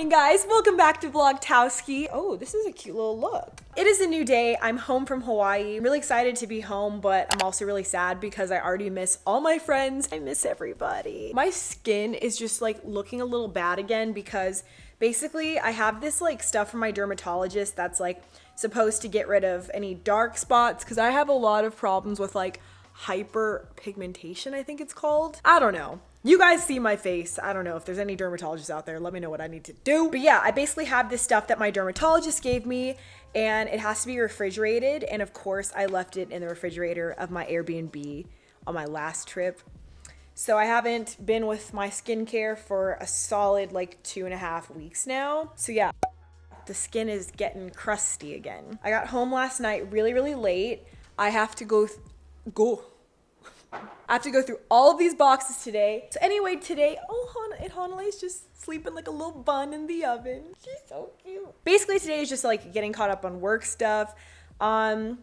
morning, guys. Welcome back to Vlogtowski. Oh, this is a cute little look. It is a new day. I'm home from Hawaii. I'm really excited to be home, but I'm also really sad because I already miss all my friends. I miss everybody. My skin is just like looking a little bad again because basically I have this like stuff from my dermatologist that's like supposed to get rid of any dark spots because I have a lot of problems with like hyperpigmentation, I think it's called. I don't know. You guys see my face. I don't know if there's any dermatologists out there. Let me know what I need to do. But yeah, I basically have this stuff that my dermatologist gave me and it has to be refrigerated. And of course I left it in the refrigerator of my Airbnb on my last trip. So I haven't been with my skincare for a solid like 2.5 weeks now. So yeah, the skin is getting crusty again. I got home last night really late. I have to go through all of these boxes today. So anyway, today, Hanale's just sleeping like a little bun in the oven. She's so cute. Basically, today is just like getting caught up on work stuff. I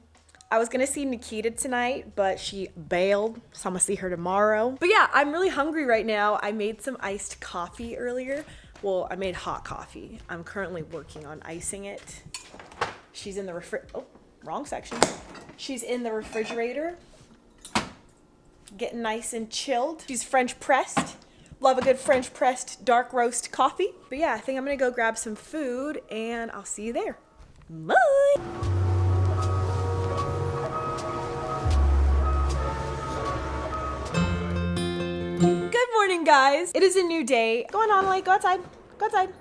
was gonna see Nikita tonight, but she bailed, so I'm gonna see her tomorrow. But yeah, I'm really hungry right now. I made some iced coffee earlier. Well, I made hot coffee. I'm currently working on icing it. She's in the wrong section. She's in the refrigerator, getting nice and chilled. She's French pressed. Love a good French pressed dark roast coffee. But yeah, I think I'm gonna go grab some food and I'll see you there. Bye. Good morning, guys. It is a new day. Go on, Hanale, go outside. Go outside.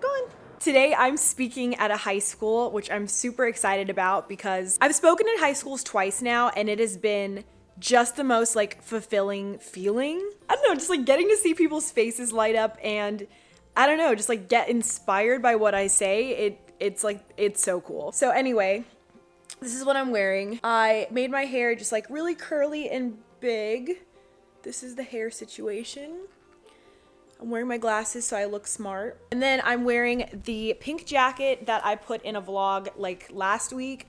Go on. Today I'm speaking at a high school, which I'm super excited about because I've spoken at high schools twice now and it has been just the most like fulfilling feeling. I don't know, just like getting to see people's faces light up and I don't know, just like get inspired by what I say. It's so cool. So anyway, this is what I'm wearing. I made my hair just like really curly and big. This is the hair situation. I'm wearing my glasses so I look smart. And then I'm wearing the pink jacket that I put in a vlog like last week.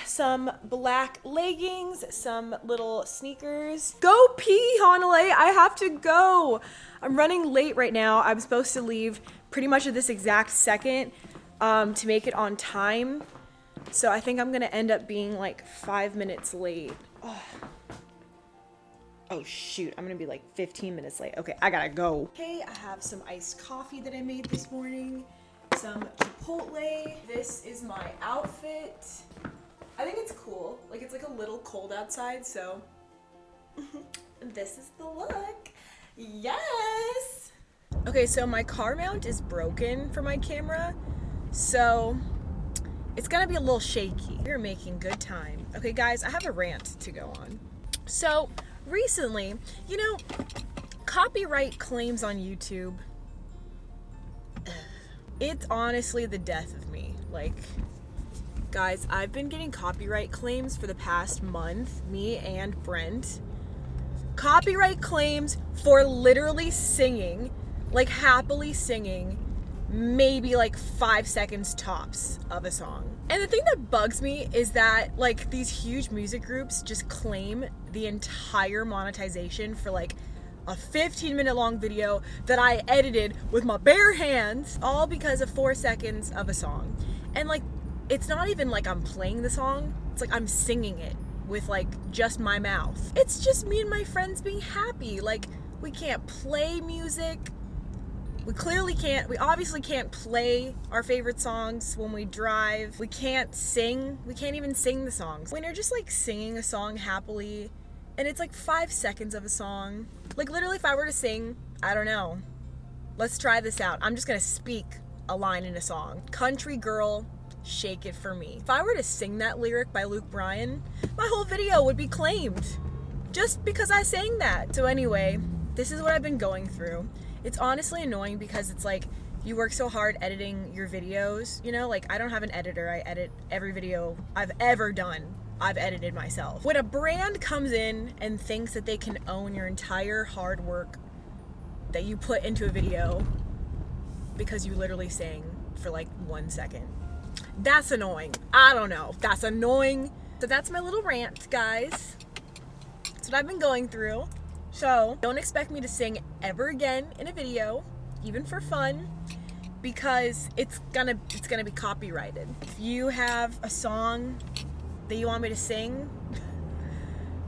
Some black leggings, some little sneakers. Go pee, Hanale, I have to go. I'm running late right now. I'm supposed to leave pretty much at this exact second to make it on time. So I think I'm gonna end up being like 5 minutes late. Oh shoot, I'm gonna be like 15 minutes late. Okay, I gotta go. Okay, I have some iced coffee that I made this morning, some Chipotle. This is my outfit. I think it's cool. Like it's like a little cold outside, so this is the look. Yes! Okay, so my car mount is broken for my camera, so it's gonna be a little shaky. We're making good time. Okay guys, I have a rant to go on. So, recently, you know, copyright claims on YouTube, it's honestly the death of me. Like, guys, I've been getting copyright claims for the past month, me and Brent. Copyright claims for literally singing, like happily singing, maybe like 5 seconds tops of a song. And the thing that bugs me is that like these huge music groups just claim the entire monetization for like a 15-minute long video that I edited with my bare hands, all because of 4 seconds of a song. And like, it's not even like I'm playing the song, it's like I'm singing it with like just my mouth. It's just me and my friends being happy. Like, we can't play music. We obviously can't play our favorite songs when we drive. We can't sing. We can't even sing the songs. When you're just like singing a song happily and it's like 5 seconds of a song. Like literally if I were to sing, I don't know. Let's try this out. I'm just gonna speak a line in a song. Country girl, shake it for me. If I were to sing that lyric by Luke Bryan, my whole video would be claimed just because I sang that. So anyway, this is what I've been going through. It's honestly annoying because it's like you work so hard editing your videos, you know, like I don't have an editor. I edit every video I've ever done. I've edited myself. When a brand comes in and thinks that they can own your entire hard work that you put into a video because you literally sang for like 1 second, that's annoying. I don't know. That's annoying. So that's my little rant, guys. That's what I've been going through. So don't expect me to sing ever again in a video, even for fun. because it's gonna be copyrighted. If you have a song that you want me to sing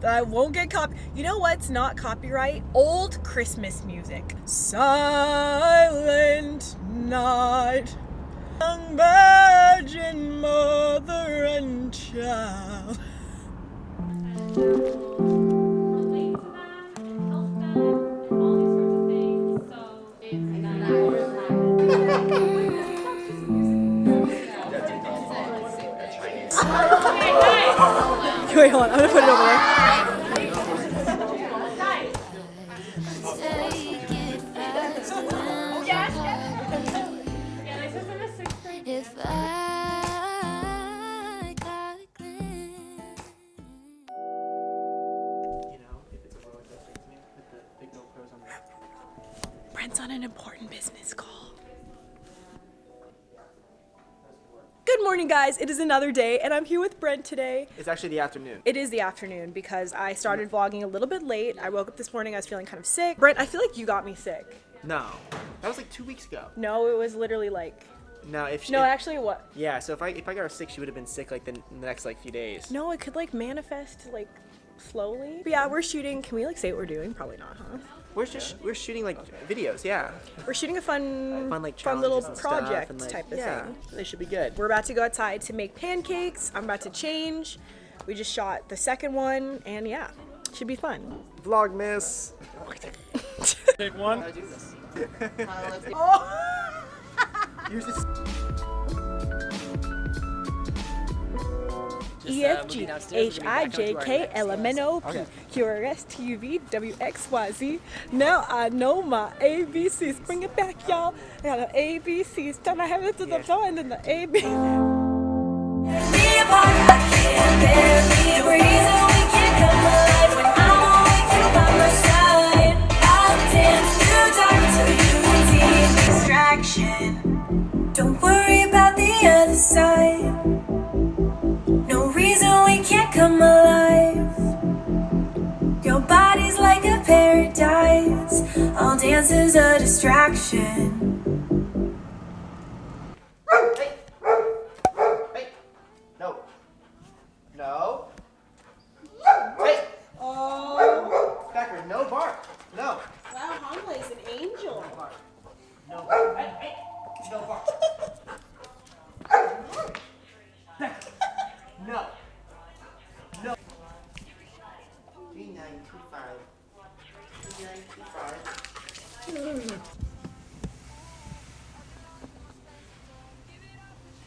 that I won't get you know what's not copyright? Old Christmas music. Silent night, young virgin mother and child. Wait, hold on. I'm gonna put it over there. If I got a glimpse. You know, if it's a roller coaster to me with the big GoPros on the Brent's on an important business call. Good morning, guys. It is another day, and I'm here with Brent today. It's actually the afternoon. It is the afternoon because I started vlogging a little bit late. I woke up this morning, I was feeling kind of sick. Brent, I feel like you got me sick. No, that was like 2 weeks ago. No, it was literally like... No, actually what? Yeah, so if I got her sick, she would have been sick like the next like few days. No, it could like manifest like slowly. But yeah, we're shooting. Can we like say what we're doing? Probably not, huh? We're shooting like videos, yeah. We're shooting a fun like little challenges and project stuff and, like, type of yeah, thing. they should be good. We're about to go outside to make pancakes. I'm about to change. We just shot the second one, and yeah, should be fun. Vlogmas. Take one. Oh. Use this. EFGHIJKLMNOP QRSTUVWXYZ. Now I know my ABCs. Bring it back, y'all. Now the ABCs. Time I have it to the floor and then the AB. Don't worry about the other side. No reason we can't come alive. Your body's like a paradise. All dance is a distraction. Hey. Hey. No. No. Hey. Oh. Becker, no bark. No. Wow, Hanley is an angel. No bark. Hey. Hey. No bark. Becker. No. No. 3925. 3925.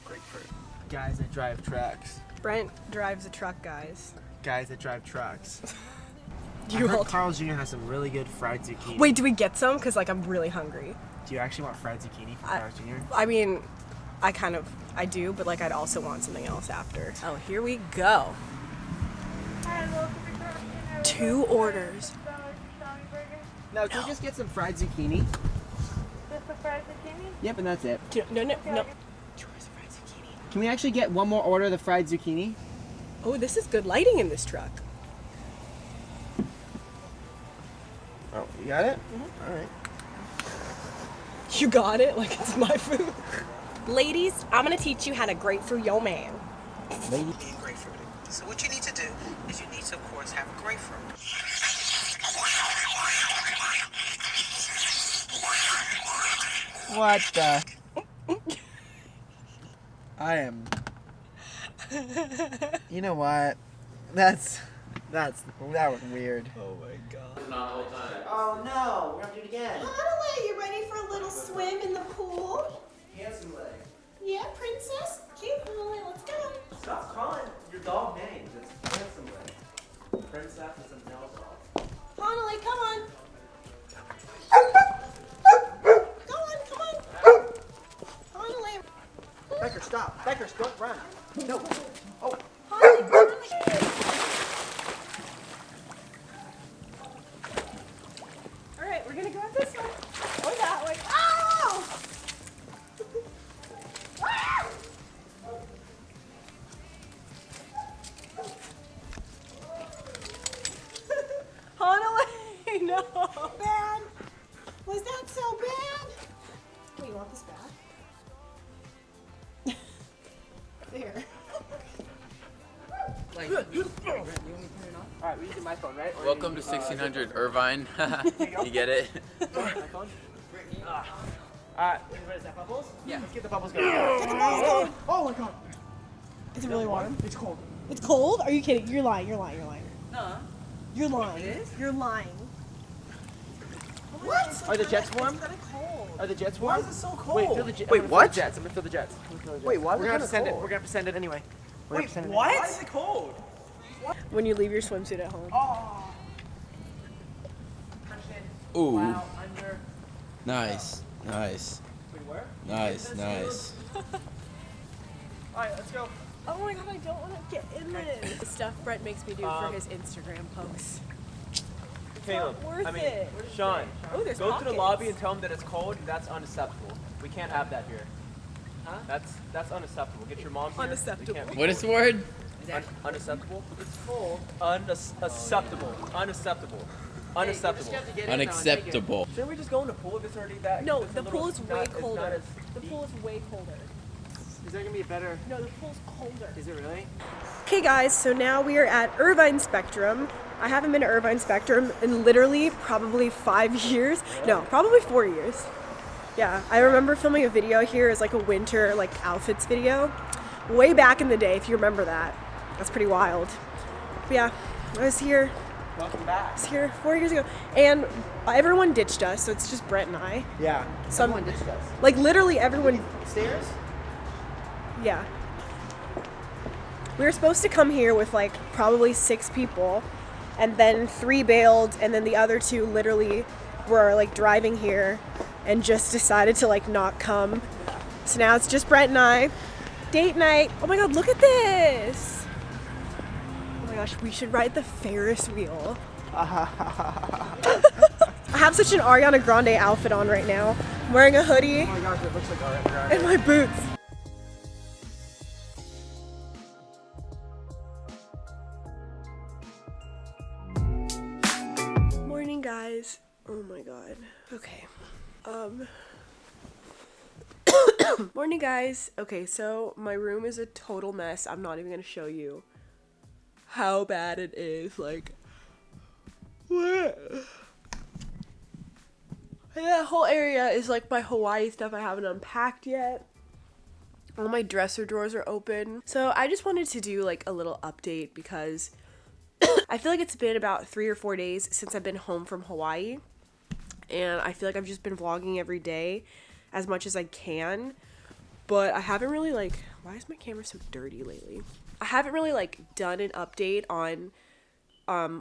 Grapefruit. Guys that drive trucks. Brent drives a truck, guys. Guys that drive trucks. You I heard all Carl Jr. has some really good fried zucchini. Wait, do we get some? Because like I'm really hungry. Do you actually want fried zucchini from Carl Jr.? I mean, I do, but like I'd also want something else after. Oh, here we go. 2 orders. No, can we just get some fried zucchini? Just the fried zucchini? Yep, and that's it. No. 2 orders of fried zucchini. Can we actually get one more order of the fried zucchini? Oh, this is good lighting in this truck. Oh, you got it? Mm-hmm. All right. You got it? Like it's my food. Ladies, I'm gonna teach you how to grapefruit your man. Lady. Grapefruit. So what you need to do is you need to, of course, have a grapefruit. What the? I am. You know what? That was weird. Oh my god. Oh no, we're gonna do it again. Adelaide, you ready for a little swim in the pool? Handsome leg. Yeah, princess. Cute, Adelaide, let's go. Stop calling your dog names. It's handsome leg. Princess is a male dog. Adelaide, come on. Come on. Adelaide. Becker, stop. Becker, don't run. No. Oh. Adelaide, come on. All right, we're gonna go out this way. Or that way. Oh! Honolulu, no. Bad. Was that so bad? Wait, you want this back? there. Like, Alright, we're using my phone, right? Or Welcome to 1600 Irvine. You get it? my phone? Alright, what is that, bubbles? Yeah. Let's get the bubbles going. Oh my god. Is it really warm? It's cold. It's cold? Are you kidding? You're lying. You're lying. You're lying. You're lying. It is? You're lying. What? Are the jets warm? It's kind of cold. Are the jets warm? Why is it so cold? Wait, fill the jets. Wait, what? I'm gonna fill the jets. Wait, why is We're it gonna have kind to of send it. cold? We're gonna have to send it anyway. Wait, what? Why is it cold? When you leave your swimsuit at home. Oh. Ooh, Wow, under. nice, nice, Wait, where? nice, nice. Alright, let's go. Oh my god, I don't want to get in this. The stuff Brent makes me do for his Instagram posts. Caleb, worth I mean, it. Sean, Oh, there's go to the pockets. lobby and tell them that it's cold. That's unacceptable. We can't have that here. Huh? That's unacceptable. Get your mom here. Unacceptable. We can't- What is the word? unacceptable? It's cold. Unacceptable. Unacceptable. Unacceptable. Unacceptable. Shouldn't we just go in the pool if it's already that? No, it's a the little- pool is not- way it's not colder. as The deep. pool is way colder. Is there gonna be a better? No, the pool's colder. Is it really? Okay guys, so now we are at Irvine Spectrum. I haven't been to Irvine Spectrum in literally probably 5 years. No, probably 4 years. Yeah, I remember filming a video here as like a winter like outfits video. Way back in the day, if you remember that. That's pretty wild. But yeah, I was here. Welcome back. I was here 4 years ago. And everyone ditched us, so it's just Brent and I. Yeah. Someone ditched us. Like literally everyone. Stairs? Yeah. We were supposed to come here with like probably 6 people, and then 3 bailed, and then the other 2 literally were like driving here and just decided to like not come. So now it's just Brent and I. Date night. Oh my god, look at this. Oh my gosh, we should ride the Ferris wheel. I have such an Ariana Grande outfit on right now. I'm wearing a hoodie Oh my gosh, it looks like alright. and my boots. Morning, guys. Oh my god. Okay. Morning, guys. Okay, so my room is a total mess. I'm not even gonna show you how bad it is. Like, what? That whole area is like my Hawaii stuff I haven't unpacked yet. All my dresser drawers are open. So I just wanted to do like a little update because I feel like it's been about 3 or 4 days since I've been home from Hawaii. And I feel like I've just been vlogging every day as much as I can. But I haven't really like, why is my camera so dirty lately? I haven't really like done an update on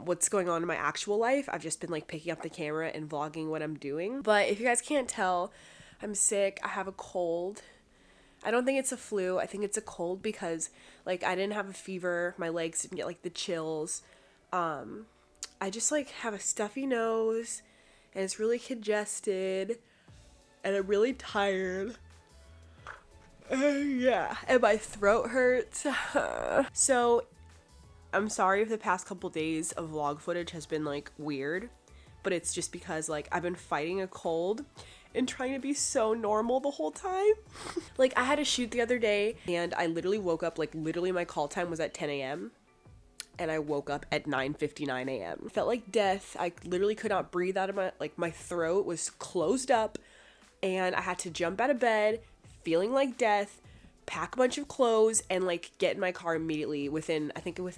what's going on in my actual life. I've just been like picking up the camera and vlogging what I'm doing. But if you guys can't tell, I'm sick. I have a cold. I don't think it's a flu. I think it's a cold because like I didn't have a fever. My legs didn't get like the chills. I just like have a stuffy nose and it's really congested and I'm really tired. Yeah, and my throat hurts. So I'm sorry if the past couple days of vlog footage has been like weird, but it's just because like I've been fighting a cold and trying to be so normal the whole time. Like I had a shoot the other day and I literally woke up, like literally my call time was at 10 a.m. and I woke up at 9:59 a.m. Felt like death. I literally could not breathe out of my throat was closed up and I had to jump out of bed feeling like death, pack a bunch of clothes and like get in my car immediately. Within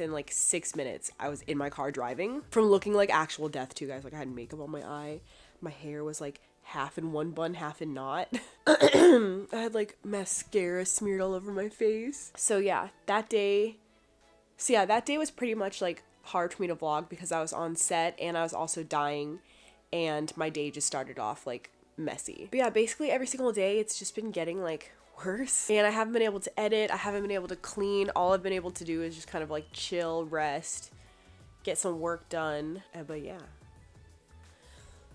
like 6 minutes I was in my car driving from looking like actual death too, guys. Like I had makeup on my eye, my hair was like half in one bun, half in not. I had like mascara smeared all over my face. So yeah, that day was pretty much like hard for me to vlog because I was on set and I was also dying and my day just started off like messy. But yeah, basically every single day it's just been getting like worse and I haven't been able to edit. I haven't been able to clean. All I've been able to do is just kind of like chill, rest, get some work done. But yeah.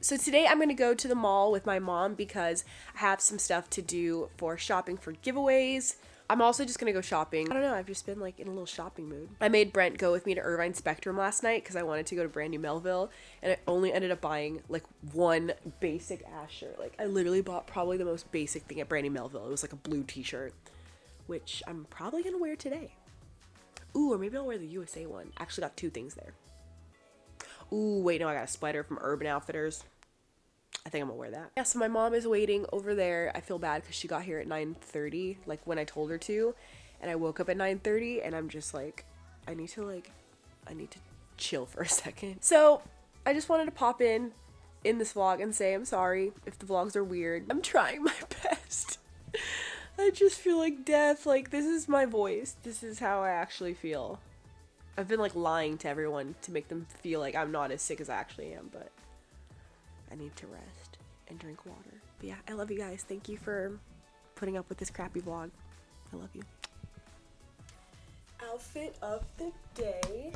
So today I'm going to go to the mall with my mom because I have some stuff to do for shopping for giveaways. I'm also just going to go shopping. I don't know, I've just been like in a little shopping mood. I made Brent go with me to Irvine Spectrum last night because I wanted to go to brand new Melville and I only ended up buying like one basic ass shirt. Like I literally bought probably the most basic thing at brand new Melville. It was like a blue t-shirt. which I'm probably gonna wear today. Ooh, or maybe I'll wear the USA one. Actually got 2 things there. Ooh, wait, no, I got a sweater from Urban Outfitters. I think I'm gonna wear that. Yeah, so my mom is waiting over there. I feel bad because she got here at 9:30, like when I told her to, and I woke up at 9:30, and I'm just like, I need to chill for a second. So I just wanted to pop in this vlog and say I'm sorry if the vlogs are weird. I'm trying my best. I just feel like death. Like, this is my voice. This is how I actually feel. I've been like lying to everyone to make them feel like I'm not as sick as I actually am, but I need to rest and drink water. But yeah, I love you guys. Thank you for putting up with this crappy vlog. I love you. Outfit of the day.